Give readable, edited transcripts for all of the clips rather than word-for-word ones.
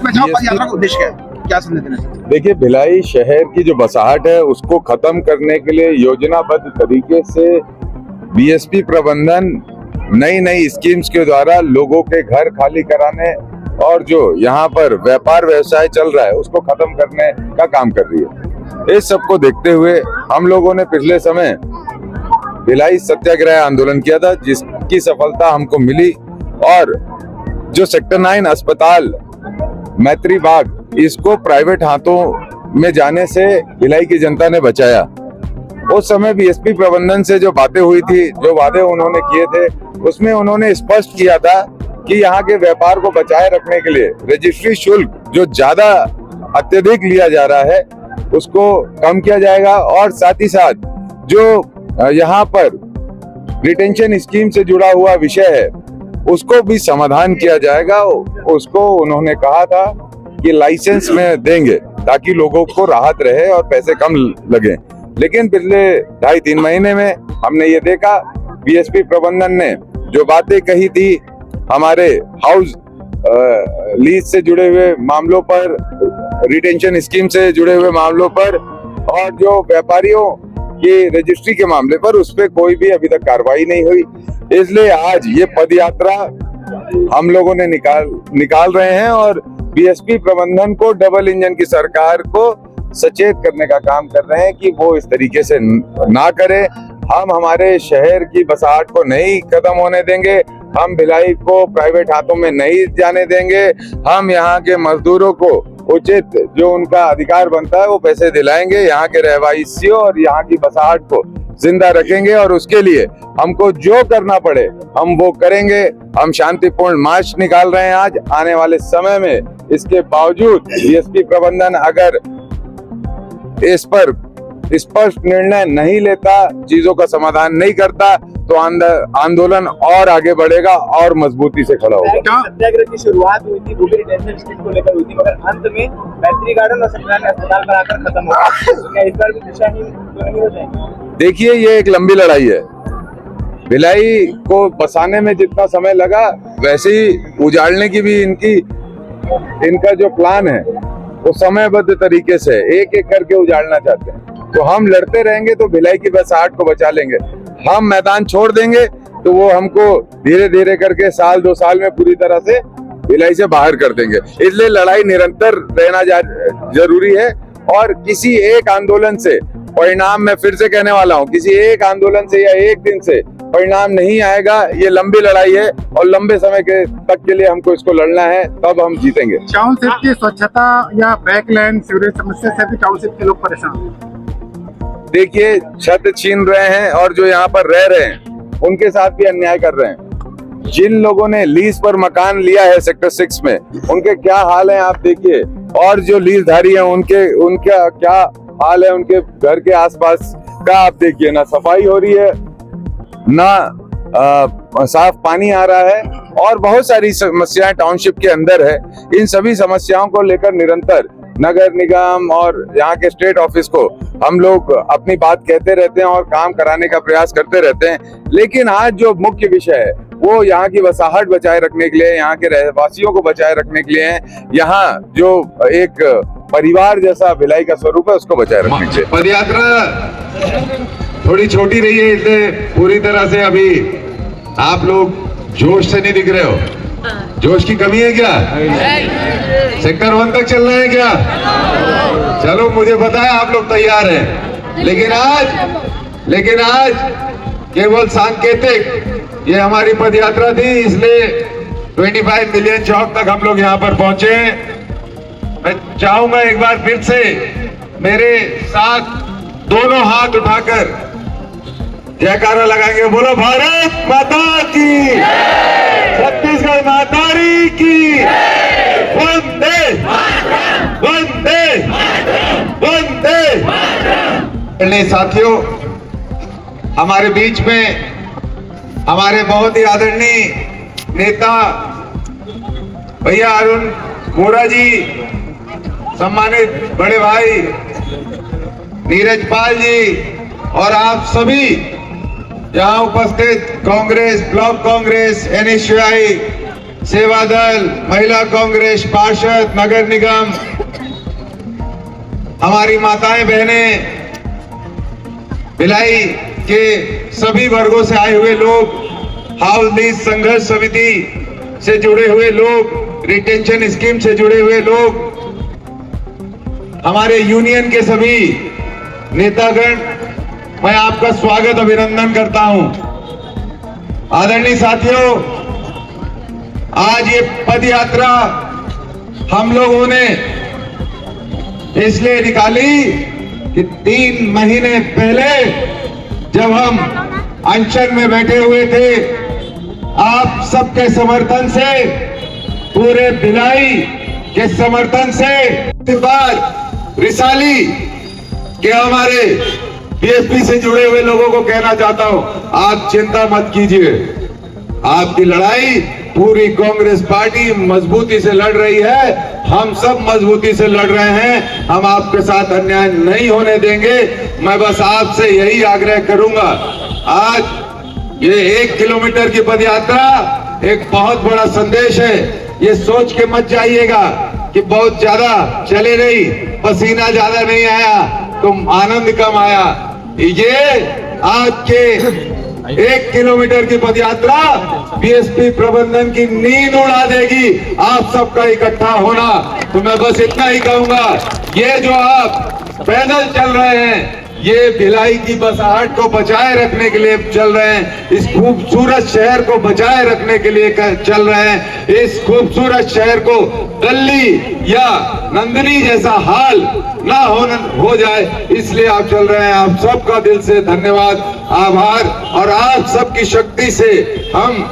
बचाओ यात्रा का उद्देश्य क्या है, क्या संदेश देना चाहते हैं? देखिए, भिलाई शहर की जो बसाहट है उसको खत्म करने के लिए योजनाबद्ध तरीके से बीएसपी प्रबंधन नई नई स्कीम्स के द्वारा लोगों के घर खाली कराने और जो यहाँ पर व्यापार व्यवसाय चल रहा है उसको खत्म करने का काम कर रही है। इस सब को देखते हुए हम लोगों ने पिछले समय भिलाई सत्याग्रह आंदोलन किया था, जिसकी सफलता हमको मिली और जो सेक्टर 9 अस्पताल मैत्री बाग इसको प्राइवेट हाथों में जाने से भिलाई की जनता ने बचाया। उस समय बीएसपी प्रबंधन से जो बातें हुई थी, जो वादे उन्होंने किए थे, उसमें उन्होंने स्पष्ट किया था कि यहाँ के व्यापार को बचाए रखने के लिए रजिस्ट्री शुल्क जो ज्यादा अत्यधिक लिया जा रहा है उसको कम किया जाएगा और साथ ही साथ जो यहाँ पर रिटेंशन स्कीम से जुड़ा हुआ विषय है उसको भी समाधान किया जाएगा। उसको उन्होंने कहा था कि लाइसेंस में देंगे ताकि लोगों को राहत रहे और पैसे कम लगे। लेकिन पिछले 2.5-3 महीने में हमने ये देखा बीएसपी प्रबंधन ने जो बातें कही थी हमारे हाउस लीज से जुड़े हुए मामलों पर, रिटेंशन स्कीम से जुड़े हुए मामलों पर और जो व्यापारियों की रजिस्ट्री के मामले पर, उस पर कोई भी अभी तक कार्रवाई नहीं हुई। इसलिए आज ये पदयात्रा हम लोगों ने निकाल रहे हैं और बीएसपी प्रबंधन को, डबल इंजन की सरकार को सचेत करने का काम कर रहे हैं कि वो इस तरीके से ना करे। हम हमारे शहर की बसाहट को नहीं खत्म होने देंगे, हम भिलाई को प्राइवेट हाथों में नहीं जाने देंगे। हम यहाँ के मजदूरों को उचित जो उनका अधिकार बनता है वो पैसे दिलाएंगे, यहाँ के रहवासियों और यहाँ की बसाहट को जिंदा रखेंगे और उसके लिए हमको जो करना पड़े हम वो करेंगे। हम शांतिपूर्ण मार्च निकाल रहे हैं आज। आने वाले समय में इसके बावजूद बीएसपी प्रबंधन अगर इस पर स्पष्ट निर्णय नहीं लेता, चीजों का समाधान नहीं करता, तो आंदोलन और आगे बढ़ेगा और मजबूती से खड़ा होगा। सत्याग्रह की शुरुआत हुई थी, वो भी रिटेंशन स्कीम को लेकर हुई थी, मगर अंत में मैत्री गार्डन और सरकार ने अस्पताल बनाकर खत्म हो गया। तो क्या इस बार भी दिशाहीन तो नहीं हो जाएंगे? देखिए, ये एक लंबी लड़ाई है। भिलाई को बसाने में जितना समय लगा वैसे ही उजाड़ने की भी इनका जो प्लान है वो समयबद्ध तरीके से एक एक करके उजाड़ना चाहते हैं। तो हम लड़ते रहेंगे तो भिलाई की बसाहट को बचा लेंगे। हम मैदान छोड़ देंगे तो वो हमको धीरे धीरे करके 1-2 साल में पूरी तरह से भिलाई से बाहर कर देंगे। इसलिए लड़ाई निरंतर रहना जरूरी है और किसी एक आंदोलन से परिणाम, मैं फिर से कहने वाला हूँ, किसी एक आंदोलन से या एक दिन से परिणाम नहीं आएगा। ये लंबी लड़ाई है और लंबे समय के तक के लिए हमको इसको लड़ना है, तब हम जीतेंगे। टाउनशिप की स्वच्छता या बैकलैंड सीवरेज समस्या से भी टाउनशिप के लोग परेशान हैं। देखिए, छत छीन रहे हैं और जो यहाँ पर रह रहे हैं उनके साथ भी अन्याय कर रहे हैं। जिन लोगों ने लीज पर मकान लिया है सेक्टर 6 में, उनके क्या हाल है आप देखिए, और जो लीजधारी हैं उनका क्या हाल है, उनके घर के आसपास का आप देखिए। ना सफाई हो रही है, ना साफ पानी आ रहा है और बहुत सारी समस्याएं टाउनशिप के अंदर है। इन सभी समस्याओं को लेकर निरंतर नगर निगम और यहाँ के स्टेट ऑफिस को हम लोग अपनी बात कहते रहते हैं और काम कराने का प्रयास करते रहते हैं। लेकिन आज जो मुख्य विषय है वो यहाँ की बसाहट बचाए रखने के लिए, यहाँ के रहवासियों को बचाए रखने के लिए है। यहाँ जो एक परिवार जैसा भिलाई का स्वरूप है उसको बचाए रखने के लिए। पदयात्रा थोड़ी छोटी रही है, इसलिए पूरी तरह से अभी आप लोग जोश से नहीं दिख रहे हो। जोश की कमी है क्या? सेक्टर 1 तक चलना है क्या? चलो, मुझे पता है आप लोग तैयार हैं, लेकिन आज केवल सांकेतिक ये हमारी पदयात्रा थी, इसलिए 25 मिलियन चौक तक हम लोग यहाँ पर पहुंचे। मैं चाहूंगा एक बार फिर से मेरे साथ दोनों हाथ उठाकर जयकारा लगाएंगे। बोलो भारत माता की, छत्तीसगढ़ मातारी की, वंदे वंदे वंदे। साथियों, हमारे बीच में हमारे बहुत ही आदरणीय नेता भैया अरुण मोरा जी, सम्मानित बड़े भाई नीरज पाल जी और आप सभी यहाँ उपस्थित कांग्रेस, ब्लॉक कांग्रेस, NSUI सेवा दल, महिला कांग्रेस, पार्षद, नगर निगम, हमारी माताएं बहनें, भिलाई के सभी वर्गों से आए हुए लोग, हाउस लीज संघर्ष समिति से जुड़े हुए लोग, रिटेंशन स्कीम से जुड़े हुए लोग, हमारे यूनियन के सभी नेतागण, मैं आपका स्वागत अभिनंदन करता हूं। आदरणीय साथियों, आज ये पद यात्रा हम लोगों ने इसलिए निकाली कि 3 महीने पहले जब हम अनशन में बैठे हुए थे, आप सबके समर्थन से, पूरे भिलाई के समर्थन से, बाद रिसाली के हमारे बीएसपी से जुड़े हुए लोगों को कहना चाहता हूं, आप चिंता मत कीजिए। आपकी लड़ाई पूरी कांग्रेस पार्टी मजबूती से लड़ रही है, हम सब मजबूती से लड़ रहे हैं, हम आपके साथ अन्याय नहीं होने देंगे। मैं बस आपसे यही आग्रह करूंगा, आज ये 1 किलोमीटर की पदयात्रा एक बहुत बड़ा संदेश है। ये सोच के मत जाइएगा कि बहुत ज्यादा चले नहीं, पसीना ज्यादा नहीं आया तो आनंद कम आया। ये आपके 1 किलोमीटर की पदयात्रा बीएसपी प्रबंधन की नींद उड़ा देगी, आप सबका इकट्ठा होना। तो मैं बस इतना ही कहूंगा, ये जो आप पैदल चल रहे हैं, ये भिलाई की बसाहट को बचाए रखने के लिए चल रहे हैं, इस खूबसूरत शहर को बचाए रखने के लिए चल रहे हैं, इस खूबसूरत शहर को दिल्ली या नंदिनी जैसा हाल ना हो जाए, इसलिए आप चल रहे हैं। आप सबका दिल से धन्यवाद, आभार, और आप सबकी शक्ति से हम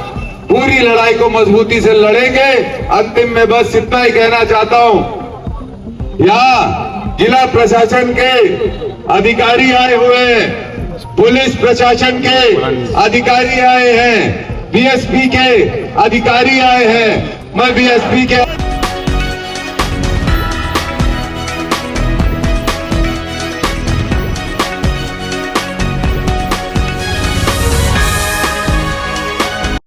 पूरी लड़ाई को मजबूती से लड़ेंगे। अंतिम में बस इतना ही कहना चाहता हूं, यहाँ जिला प्रशासन के अधिकारी आए हुए हैं, पुलिस प्रशासन के अधिकारी आए हैं, बीएसपी के अधिकारी आए हैं। मैं बीएसपी के